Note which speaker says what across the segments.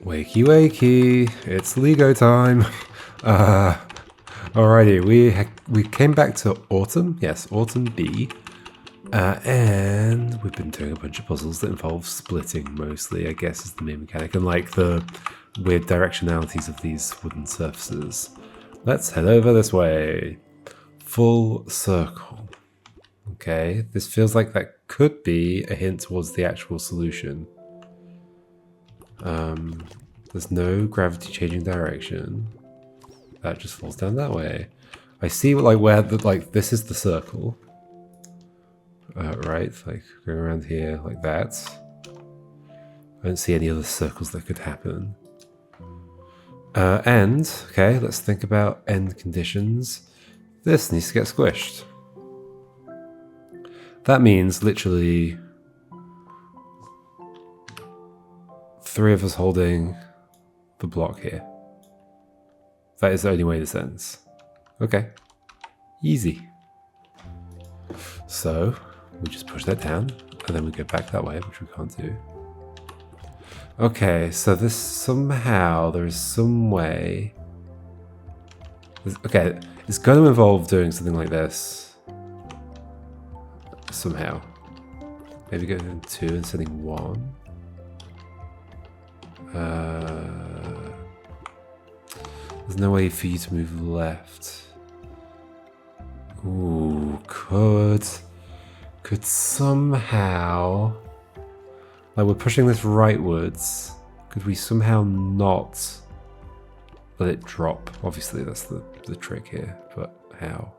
Speaker 1: Wakey wakey, it's Ligo time. Alrighty, we came back to Autumn, yes, Autumn B, and we've been doing a bunch of puzzles that involve splitting mostly, I guess is the main mechanic, and like the weird directionalities of these wooden surfaces. Let's head over this way. Full circle. Okay, this feels like that could be a hint towards the actual solution. There's no gravity changing direction. That just falls down that way. I see like where this is the circle. Right, like going around here like that. I don't see any other circles that could happen. Okay, let's think about end conditions. This needs to get squished. That means literally 3 of us holding the block here. That is the only way this ends. Okay. Easy. So, we just push that down, and then we go back that way, which we can't do. Okay, so this somehow, there is some way... Okay, it's going to involve doing something like this. Somehow. Maybe going 2 and sending 1. There's no way for you to move left. Ooh, could somehow, like we're pushing this rightwards, could we somehow not let it drop? Obviously that's the trick here, but how?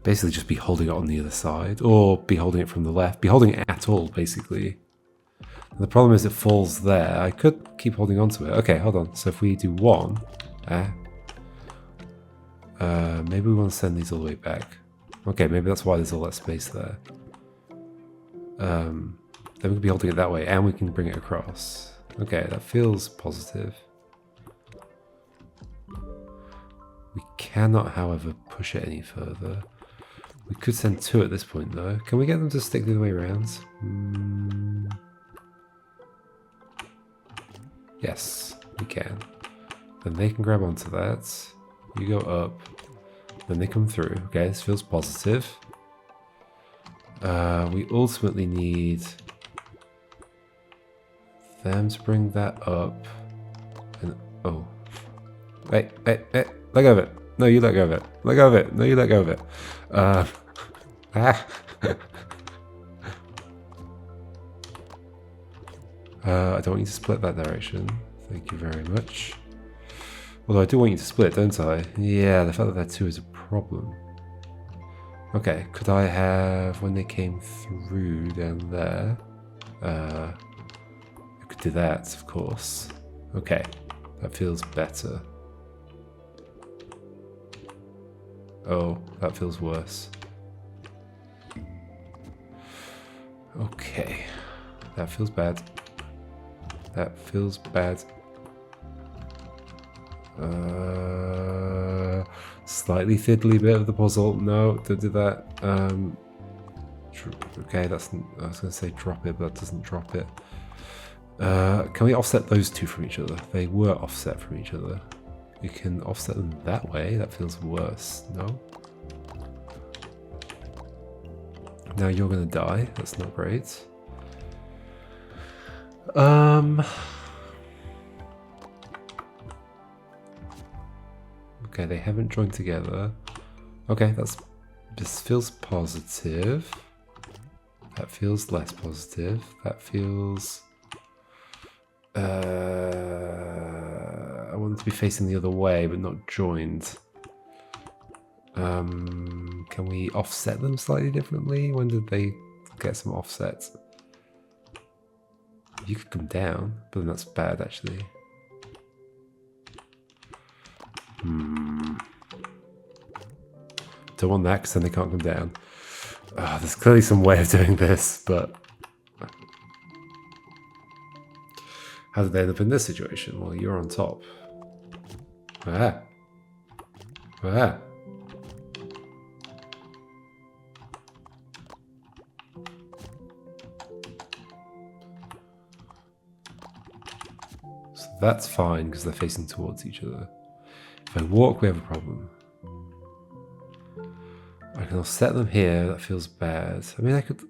Speaker 1: Basically just be holding it on the other side, or be holding it from the left, be holding it at all, basically. And the problem is it falls there. I could keep holding on to it. Okay, hold on. So if we do 1, maybe we want to send these all the way back. Okay, maybe that's why there's all that space there. Then we can be holding it that way, and we can bring it across. Okay, that feels positive. We cannot, however, push it any further. We could send 2 at this point, though. Can we get them to stick the other way around? Yes, we can. Then they can grab onto that. You go up. Then they come through. Okay, this feels positive. We ultimately need them to bring that up. And oh. Wait, let go of it. No, you let go of it. Let go of it. No, you let go of it. I don't want you to split that direction. Thank you very much. Although I do want you to split, don't I? Yeah, the fact that that 2 is a problem. Okay, could I have, when they came through down there, I could do that, of course. Okay, that feels better. Oh, that feels worse. Okay, that feels bad. That feels bad. Slightly fiddly bit of the puzzle. No, don't do that. Okay, that's. I was going to say drop it, but that doesn't drop it. Can we offset those 2 from each other? They were offset from each other. We can offset them that way. That feels worse. No. Now you're going to die. That's not great. Okay, they haven't joined together. Okay, this feels positive. That feels less positive. That feels... I want them to be facing the other way, but not joined. Can we offset them slightly differently? When did they get some offset? You could come down, but then that's bad, actually. Don't want that, because then they can't come down. There's clearly some way of doing this, but... How did they end up in this situation? Well, you're on top. Ah. So that's fine because they're facing towards each other. If I walk, we have a problem. I can set them here. That feels bad. I mean, I could...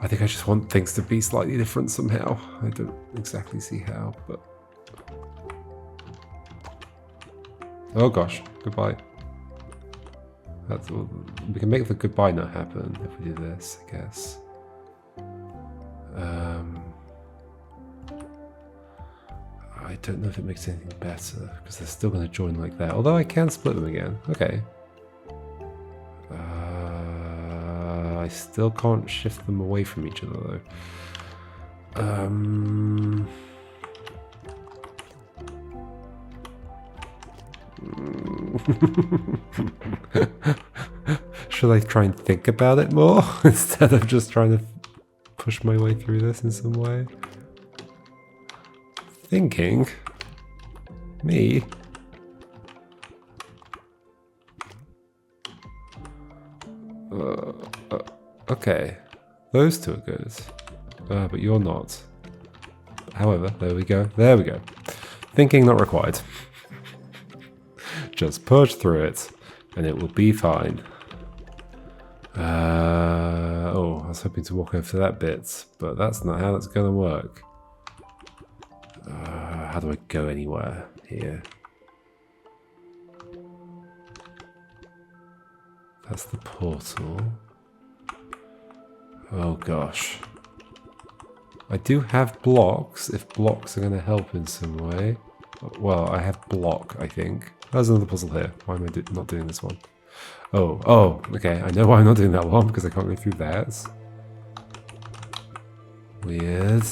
Speaker 1: I think I just want things to be slightly different somehow. I don't exactly see how, but... Oh gosh, goodbye. That's all. We can make the goodbye not happen if we do this, I guess. I don't know if it makes anything better, because they're still going to join like that. Although I can split them again. Okay. I still can't shift them away from each other, though. Should I try and think about it more instead of just trying to push my way through this in some way? Thinking? Me? Okay. Those two are good. But you're not. However, there we go. There we go. Thinking not required. Just push through it, and it will be fine. Oh, I was hoping to walk over to that bit, but that's not how that's going to work. How do I go anywhere here? That's the portal. Oh gosh. I do have blocks, if blocks are going to help in some way. Well, I have block, I think. There's another puzzle here. Why am I not doing this one? Oh, okay. I know why I'm not doing that one, because I can't go through that. Weird.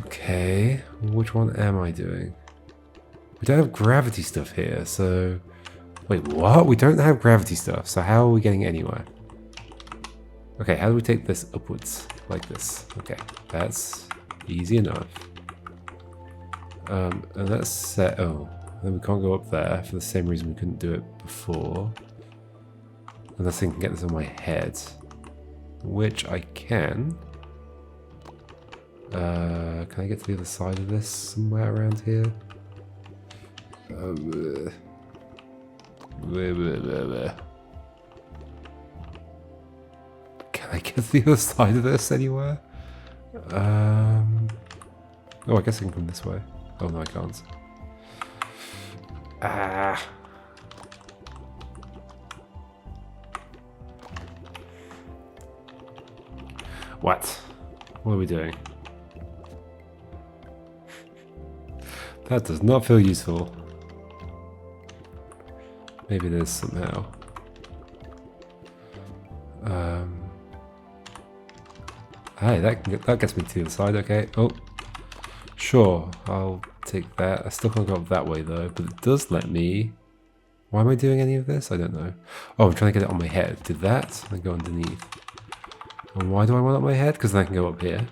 Speaker 1: Okay. Which one am I doing? We don't have gravity stuff here, so... Wait, what? We don't have gravity stuff, so how are we getting anywhere? Okay, how do we take this upwards? Like this. Okay, that's easy enough. And let's set... Oh, then we can't go up there for the same reason we couldn't do it before. Unless I can get this on my head. Which I can. Can I get to the other side of this somewhere around here? Can I get to the other side of this anywhere? Oh, I guess I can come this way. Oh no, I can't. Ah. What? What are we doing? That does not feel useful. Maybe it is somehow. Hey, that gets me to the other side, okay. Oh, sure, I'll take that. I still can't go up that way though, but it does let me... Why am I doing any of this? I don't know. Oh, I'm trying to get it on my head. Did that, and go underneath. And why do I want it on my head? Because then I can go up here.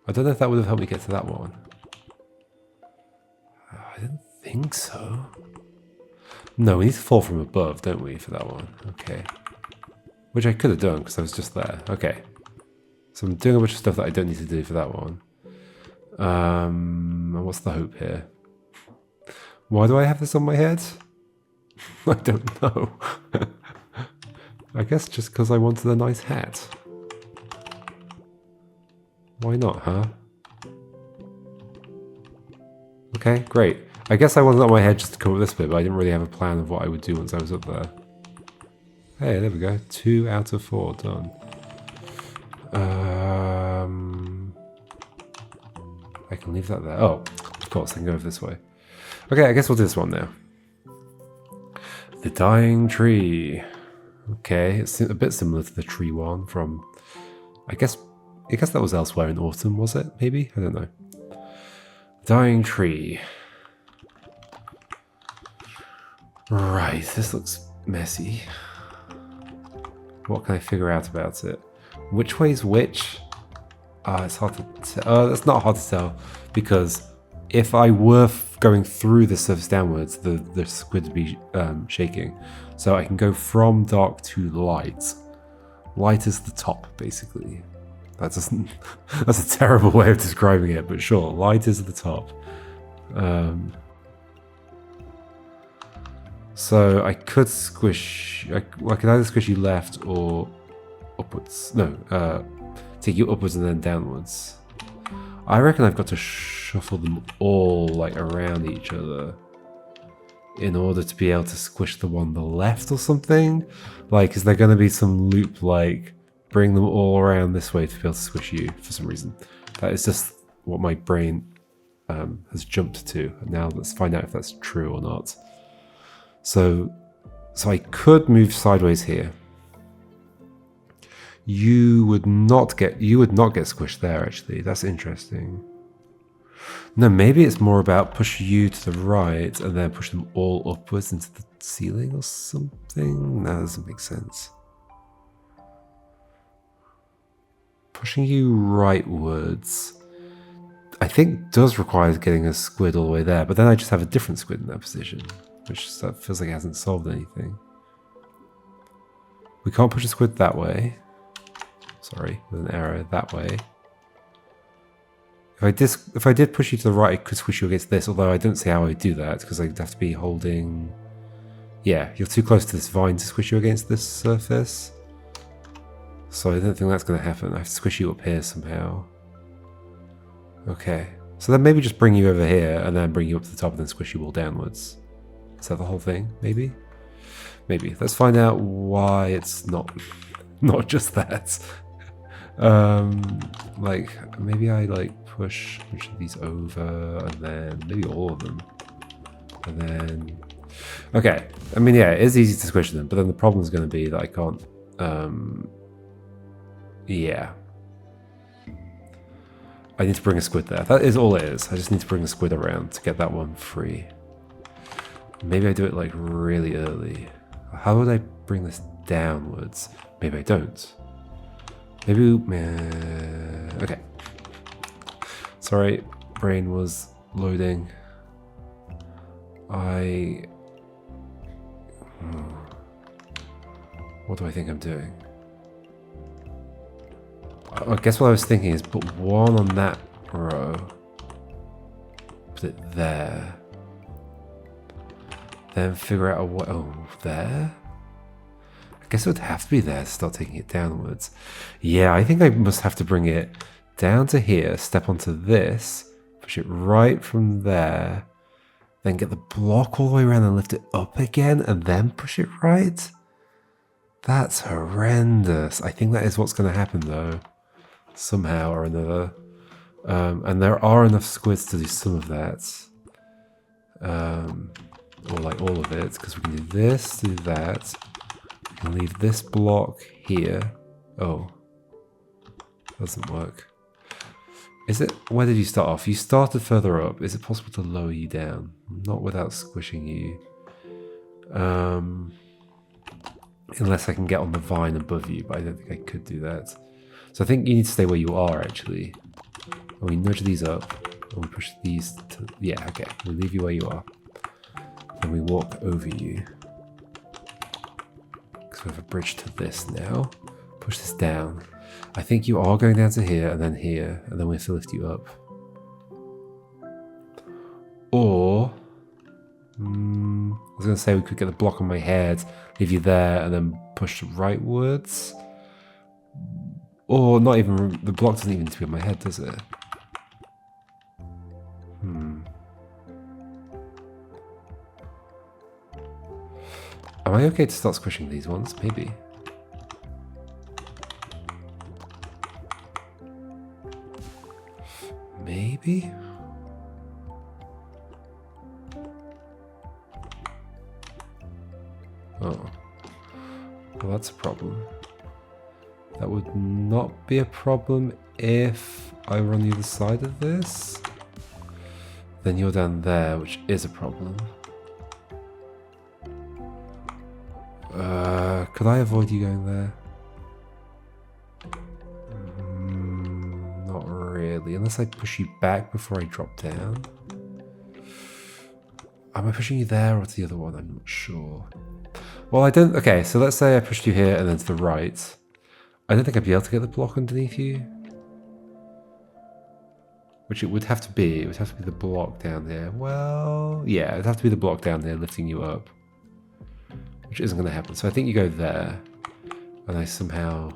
Speaker 1: I don't know if that would have helped me get to that one. I didn't think so. No, we need to fall from above, don't we, for that one? Okay. Which I could have done, because I was just there. Okay. So I'm doing a bunch of stuff that I don't need to do for that one. And what's the hope here? Why do I have this on my head? I don't know. I guess just because I wanted a nice hat. Why not, huh? Okay, great. I guess I wasn't on my head just to come up this bit, but I didn't really have a plan of what I would do once I was up there. Hey, there we go. 2 out of 4 done. I can leave that there. Oh, of course, I can go over this way. Okay, I guess we'll do this one now. The Dying Tree. Okay, it's a bit similar to the tree one from... I guess that was elsewhere in autumn, was it? Maybe? I don't know. Dying Tree. Right, this looks messy. What can I figure out about it? Which way's which? It's hard to tell. That's not hard to tell because if I were going through the surface downwards, the squid would be shaking. So I can go from dark to light. Light is the top, basically. That doesn't. That's a terrible way of describing it, but sure, light is the top. So I could squish. I could either squish you left or upwards. No, take you upwards and then downwards. I reckon I've got to shuffle them all like around each other in order to be able to squish the one on the left or something. Like, is there going to be some loop like bring them all around this way to be able to squish you for some reason? That is just what my brain has jumped to. And now let's find out if that's true or not. So I could move sideways here. You would not get squished there, actually. That's interesting. No, maybe it's more about push you to the right and then push them all upwards into the ceiling or something. No, that doesn't make sense. Pushing you rightwards, I think, does require getting a squid all the way there, but then I just have a different squid in that position, which that feels like it hasn't solved anything. We can't push a squid that way. Sorry, with an arrow that way. If I did push you to the right, I could squish you against this, although I don't see how I would do that, because I'd have to be holding... Yeah, you're too close to this vine to squish you against this surface. So I don't think that's going to happen. I have to squish you up here somehow. Okay. So then maybe just bring you over here, and then bring you up to the top, and then squish you all downwards. Is that the whole thing? Maybe? Maybe. Let's find out why it's not just that. Like, maybe I like push these over and then maybe all of them. And then, okay. I mean, yeah, it is easy to squish them, but then the problem is going to be that I can't, yeah. I need to bring a squid there. That is all it is. I just need to bring a squid around to get that one free. Maybe I do it like really early. How would I bring this downwards? Maybe I don't. Maybe, okay. Sorry, brain was loading. What do I think I'm doing? I guess what I was thinking is put one on that row. Put it there. Then figure out a way. Oh, there? I guess it would have to be there to start taking it downwards. Yeah, I think I must have to bring it down to here, step onto this, push it right from there, then get the block all the way around and lift it up again, and then push it right? That's horrendous. I think that is what's going to happen, though. Somehow or another. And there are enough squids to do some of that. Or like all of it, because we can do this, do that. We can leave this block here. Oh. Doesn't work. Is it, where did you start off? You started further up. Is it possible to lower you down? Not without squishing you. Unless I can get on the vine above you, but I don't think I could do that. So I think you need to stay where you are, actually. And we nudge these up, and we push these to, yeah, okay. We leave you where you are. And we walk over you. Because we have a bridge to this now. Push this down. I think you are going down to here, and then we have to lift you up. Or, I was going to say we could get the block on my head, leave you there, and then push rightwards. Or not even, the block doesn't even need to be on my head, does it? Am I okay to start squishing these ones? Maybe. Maybe? Oh. Well, that's a problem. That would not be a problem if I were on the other side of this. Then you're down there, which is a problem. Could I avoid you going there? Not slightly, unless I push you back before I drop down. Am I pushing you there or to the other one? I'm not sure. Well, I don't... Okay, so let's say I pushed you here and then to the right. I don't think I'd be able to get the block underneath you. Which it would have to be. It would have to be the block down there. Well, yeah, it'd have to be the block down there lifting you up. Which isn't going to happen. So I think you go there. And I somehow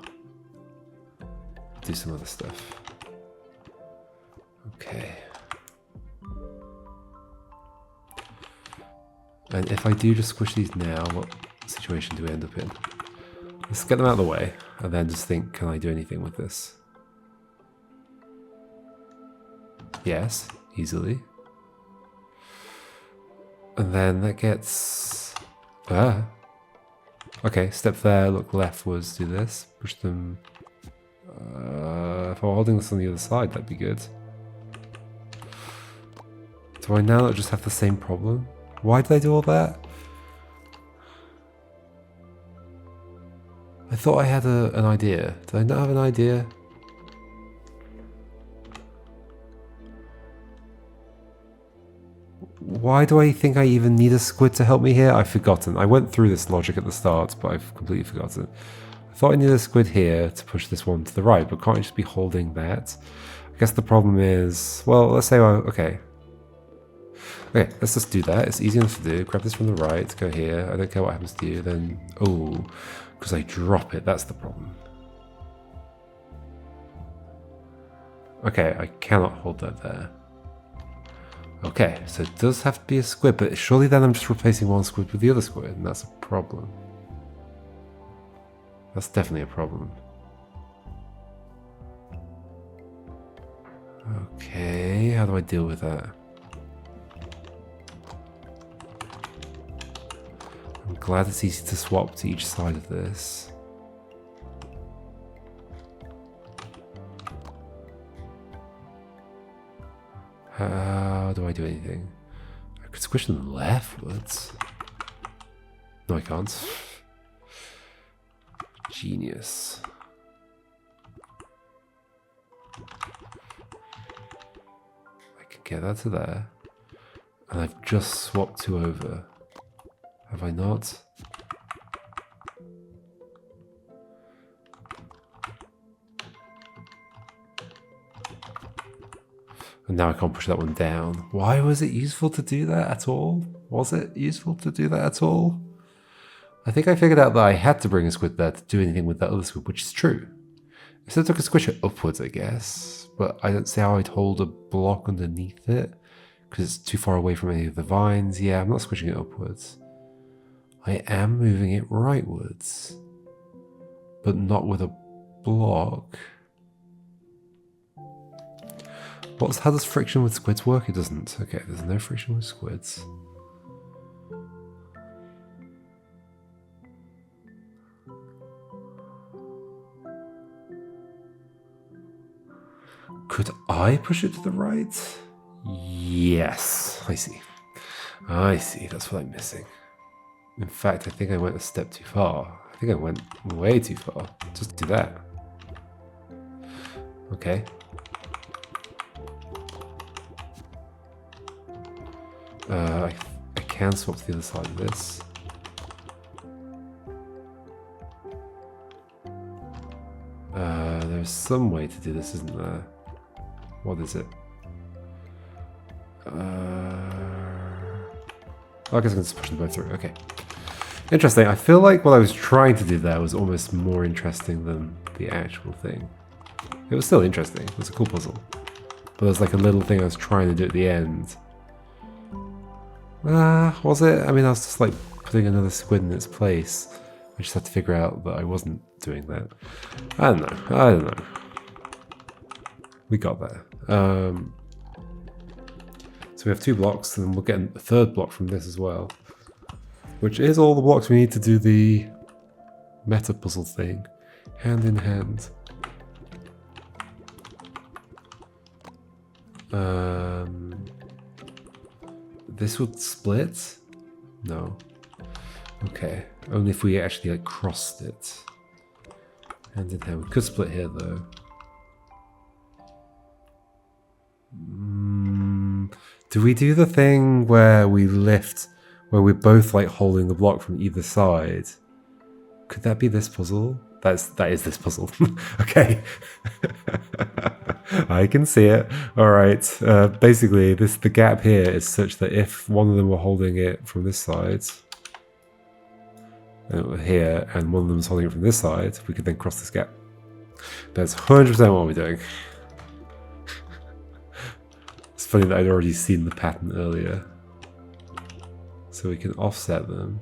Speaker 1: do some other stuff. Okay. And if I do just squish these now, what situation do we end up in? Let's get them out of the way, and then just think, can I do anything with this? Yes, easily. And then that gets... Okay, step there, look leftwards, do this. Push them... if I'm holding this on the other side, that'd be good. Do I now not just have the same problem? Why did I do all that? I thought I had an idea. Did I not have an idea? Why do I think I even need a squid to help me here? I've forgotten. I went through this logic at the start, but I've completely forgotten. I thought I needed a squid here to push this one to the right, but can't I just be holding that? I guess the problem is... Well, let's say... Okay, let's just do that. It's easy enough to do. Grab this from the right, go here. I don't care what happens to you. Then, oh, because I drop it. That's the problem. Okay, I cannot hold that there. Okay, so it does have to be a squid, but surely then I'm just replacing one squid with the other squid, and that's a problem. That's definitely a problem. Okay, how do I deal with that? I'm glad it's easy to swap to each side of this. How do I do anything? I could squish them leftwards. No, I can't. Genius. I can get that to there. And I've just swapped two over. Have I not? And now I can't push that one down. Why was it useful to do that at all? Was it useful to do that at all? I think I figured out that I had to bring a squid there to do anything with that other squid, which is true. Instead I took a squisher upwards, I guess. But I don't see how I'd hold a block underneath it. Because it's too far away from any of the vines. Yeah, I'm not squishing it upwards. I am moving it rightwards. But not with a block. How does friction with squids work? It doesn't. Okay, there's no friction with squids. Could I push it to the right? Yes, I see. I see, that's what I'm missing. In fact, I think I went a step too far. I think I went way too far. Just do that. Okay. I can swap to the other side of this. There's some way to do this, isn't there? What is it? I guess I can just push them both through. Okay. Interesting. I feel like what I was trying to do there was almost more interesting than the actual thing. It was still interesting. It was a cool puzzle. But there's like a little thing I was trying to do at the end. Was it? I mean, I was just like putting another squid in its place. I just had to figure out that I wasn't doing that. I don't know. We got there. So we have 2 blocks, and we'll get a 3rd block from this as well. Which is all the blocks we need to do the meta puzzle thing. Hand in hand. This would split? No. Okay. Only if we actually like crossed it. Hand in hand. We could split here though. Do we do the thing where we lift, where we're both like holding the block from either side? Could that be this puzzle? That is this puzzle. Okay. I can see it. All right. Basically, the gap here is such that if one of them were holding it from this side, here, and one of them is holding it from this side, we could then cross this gap. That's 100% what we're doing. It's funny that I'd already seen the pattern earlier. So we can offset them.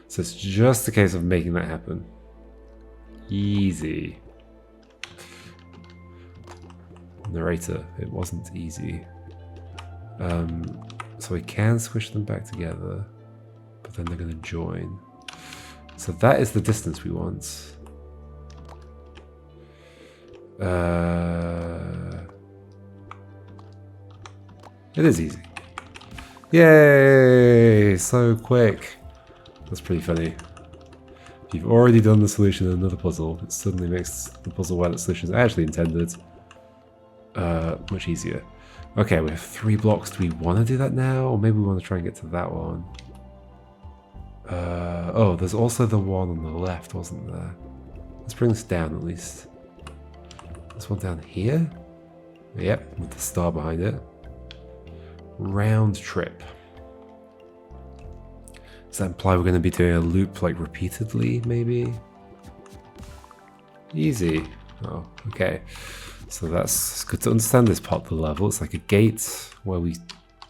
Speaker 1: So it's just a case of making that happen. Easy. Narrator, it wasn't easy. So we can squish them back together, but then they're going to join. So that is the distance we want. It is easy. Yay! So quick. That's pretty funny. If you've already done the solution in another puzzle, it suddenly makes the puzzle where the solution is actually intended much easier. Okay, we have 3 blocks. Do we want to do that now? Or maybe we want to try and get to that one. Oh, there's also the one on the left, wasn't there? Let's bring this down at least. This one down here? Yep, with the star behind it. Round trip. Does that imply we're going to be doing a loop like repeatedly, maybe? Easy. Oh, okay. So that's good to understand this part of the level. It's like a gate where we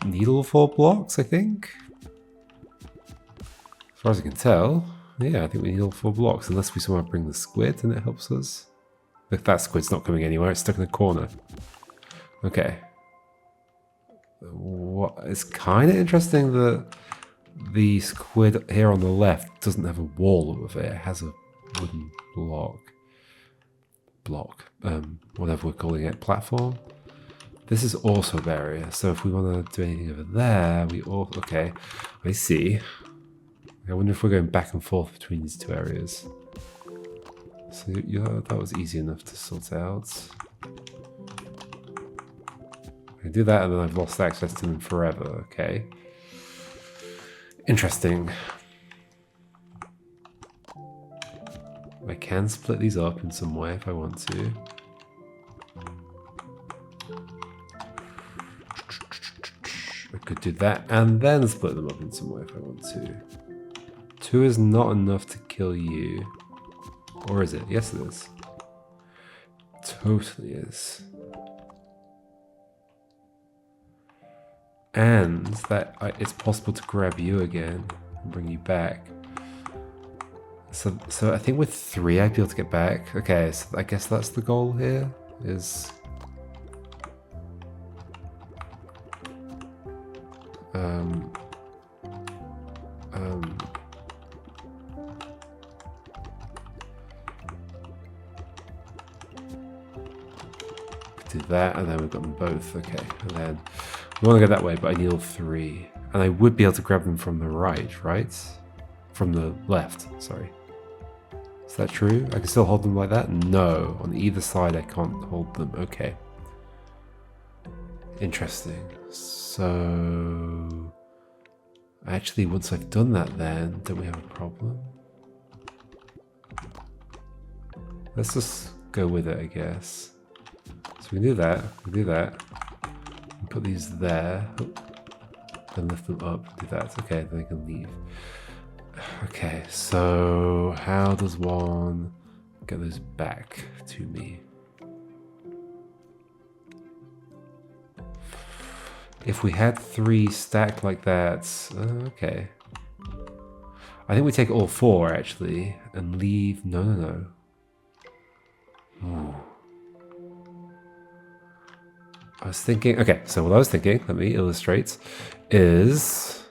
Speaker 1: need all 4 blocks, I think. As far as I can tell, yeah, I think we need all 4 blocks, unless we somehow bring the squid and it helps us. If that squid's not coming anywhere, it's stuck in a corner. Okay. It's kind of interesting that the squid here on the left doesn't have a wall above it. It has a wooden block, whatever we're calling it, platform. This is also a barrier, so if we want to do anything over there, we all, okay, I see. I wonder if we're going back and forth between these 2 areas. So yeah, that was easy enough to sort out. I can do that and then I've lost access to them forever, okay. Interesting. I can split these up in some way if I want to. I could do that and then split them up in some way if I want to. 2 is not enough to kill you. Or is it? Yes, it is. Totally is. And that it's possible to grab you again and bring you back. So I think with 3 I'd be able to get back. Okay, so I guess that's the goal here, is do that, and then we've got them both. Okay, and then we want to go that way, but I need all 3. And I would be able to grab them from the right? From the left, sorry. Is that true? I can still hold them like that? No, on either side I can't hold them. Okay. Interesting. So actually, once I've done that, then don't we have a problem? Let's just go with it, I guess. So we can do that, put these there, then lift them up, do that. Okay, then they can leave. Okay, so how does one get those back to me? If we had 3 stacked like that, okay. I think we take all 4 actually, and leave, no. Ooh. I was thinking, okay, so what I was thinking, let me illustrate, is,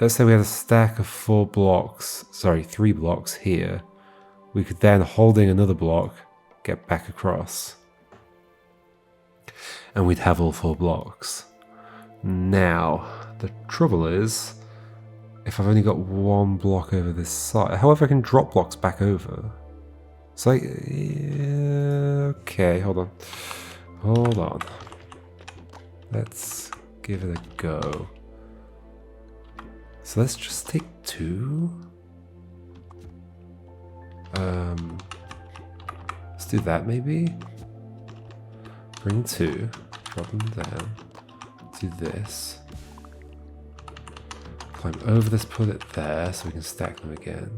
Speaker 1: let's say we had a stack of 3 blocks here. We could then, holding another block, get back across. And we'd have all 4 blocks. Now, the trouble is, if I've only got 1 block over this side, however I can drop blocks back over. So, okay, hold on. Let's give it a go. So let's just take 2. Let's do that maybe. Bring 2, drop them down. Do this. Climb over this, put it there so we can stack them again.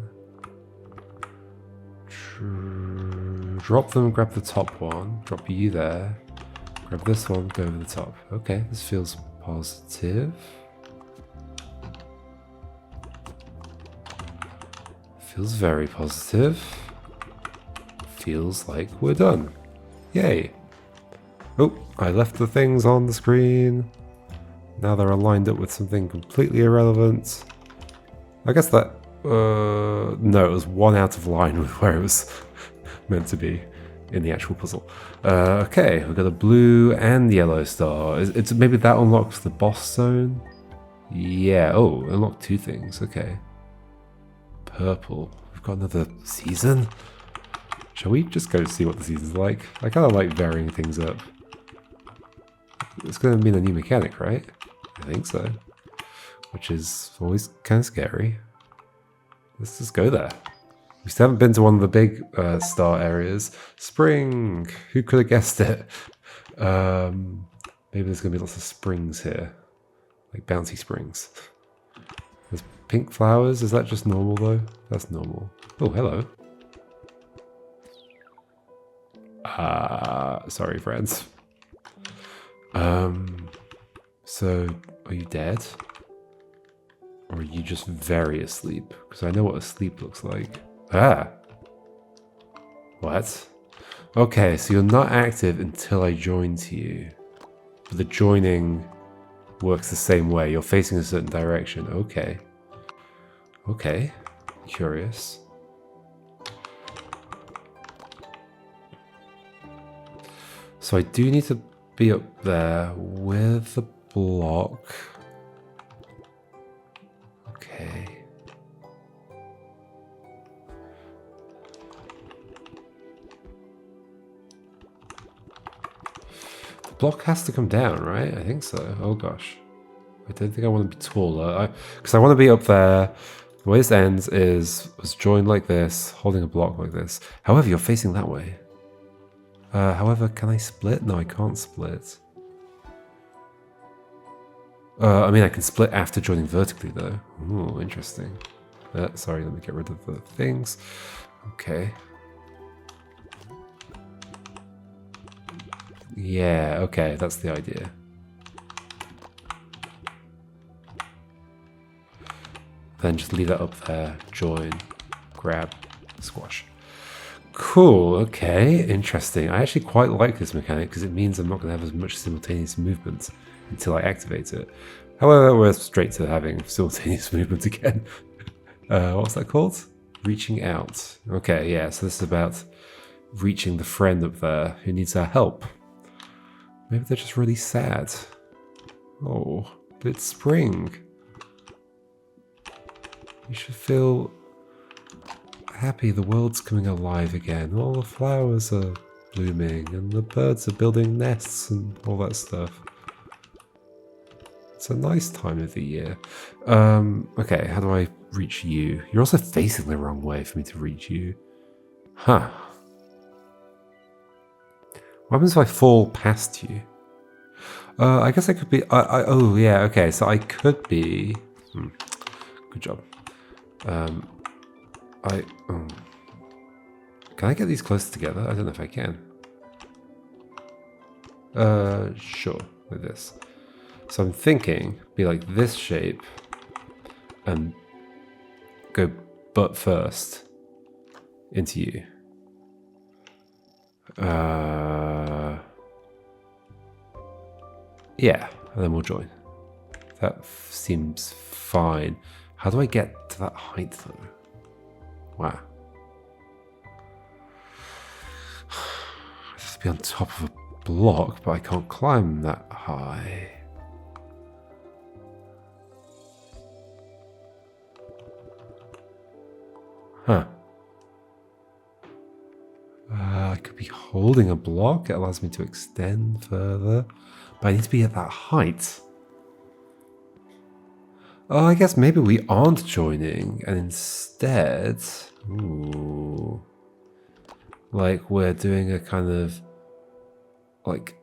Speaker 1: Drop them, grab the top one, drop you there. Grab this one, go over the top. Okay, this feels positive. Feels very positive. Feels like we're done. Yay. Oh, I left the things on the screen. Now they're aligned up with something completely irrelevant. I guess that... no, it was 1 out of line with where it was meant to be in the actual puzzle. Okay, we've got a blue and yellow star. It's maybe that unlocks the boss zone? Yeah, oh, unlocked 2 things, okay. Purple. We've got another season? Shall we just go see what the season's like? I kind of like varying things up. It's going to mean a new mechanic, right? I think so. Which is always kind of scary. Let's just go there. We still haven't been to one of the big star areas. Spring! Who could have guessed it? Maybe there's going to be lots of springs here. Like bouncy springs. There's pink flowers. Is that just normal though? That's normal. Oh, hello. Sorry, friends. So, are you dead? Or are you just very asleep? Because I know what asleep looks like. Ah! What? Okay, so you're not active until I join to you. But the joining works the same way. You're facing a certain direction. Okay. Okay. Curious. So I do need to be up there with the block. Okay. The block has to come down, right? I think so. Oh gosh. I don't think I want to be taller. Because I want to be up there. The way this ends is joined like this, holding a block like this. However, you're facing that way. However, can I split? No, I can't split. I mean, I can split after joining vertically, though. Ooh, interesting. Sorry, let me get rid of the things. Okay. Yeah, okay, that's the idea. Then just leave that up there, join, grab, squash. Cool, okay, interesting. I actually quite like this mechanic because it means I'm not going to have as much simultaneous movement until I activate it. However, we're straight to having simultaneous movement again. What's that called? Reaching out. Okay, yeah, so this is about reaching the friend up there who needs our help. Maybe they're just really sad. Oh, but it's spring. You should feel happy the world's coming alive again. All the flowers are blooming and the birds are building nests and all that stuff. It's a nice time of the year. Okay, how do I reach you? You're also facing the wrong way for me to reach you. Huh. What happens if I fall past you? I guess I could be... oh, yeah, okay, so I could be... Good job. Can I get these close together? I don't know if I can. Sure, like this. So I'm thinking, be like this shape, and go butt first into you. Yeah, and then we'll join. That seems fine. How do I get to that height though? Wow. I have to be on top of a block, but I can't climb that high. Huh. I could be holding a block. It allows me to extend further. But I need to be at that height. Oh, I guess maybe we aren't joining, and instead... Ooh... Like, we're doing a kind of... Like,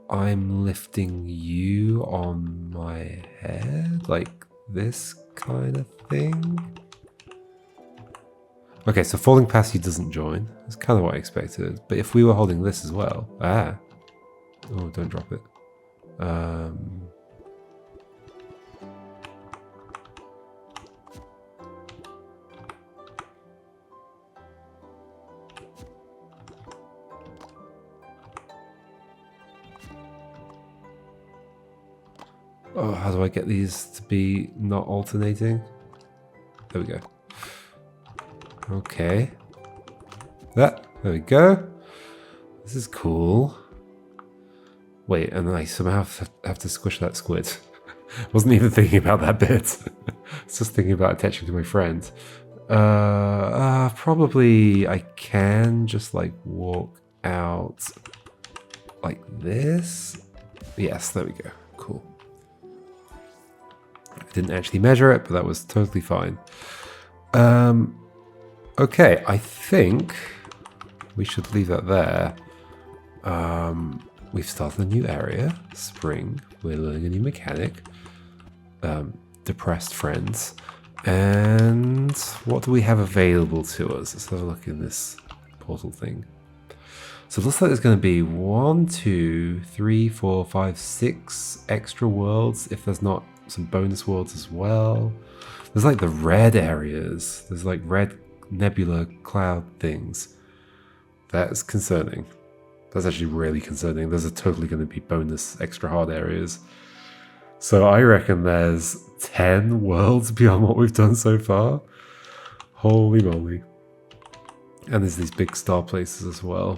Speaker 1: I'm lifting you on my head? Like, this kind of thing? Okay, so falling past you doesn't join. That's kind of what I expected. But if we were holding this as well... Ah! Oh, don't drop it. Oh, how do I get these to be not alternating? There we go. Okay. There we go. This is cool. Wait, and I somehow have to squish that squid. Wasn't even thinking about that bit. I was just thinking about attaching to my friend. Probably I can just like walk out like this. Yes, there we go. Cool. I didn't actually measure it, but that was totally fine. Okay, I think we should leave that there. We've started a new area, spring. We're learning a new mechanic. Depressed friends. And what do we have available to us? Let's have a look in this portal thing. So it looks like there's going to be 1, 2, 3, 4, 5, 6 extra worlds, if there's not some bonus worlds as well. There's like the red areas. There's like red nebula cloud things. That's concerning. That's actually really concerning. There's totally going to be bonus extra hard areas. So I reckon there's 10 worlds beyond what we've done so far. Holy moly. And there's these big star places as well.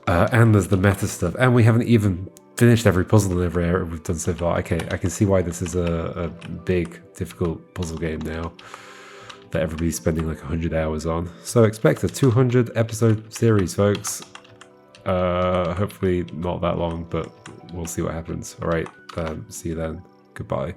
Speaker 1: And there's the meta stuff. And we haven't even finished every puzzle in every area we've done so far. Okay, I can see why this is a big, difficult puzzle game now that everybody's spending like 100 hours on. So expect a 200 episode series, folks. Hopefully not that long, but we'll see what happens. All right, see you then. Goodbye.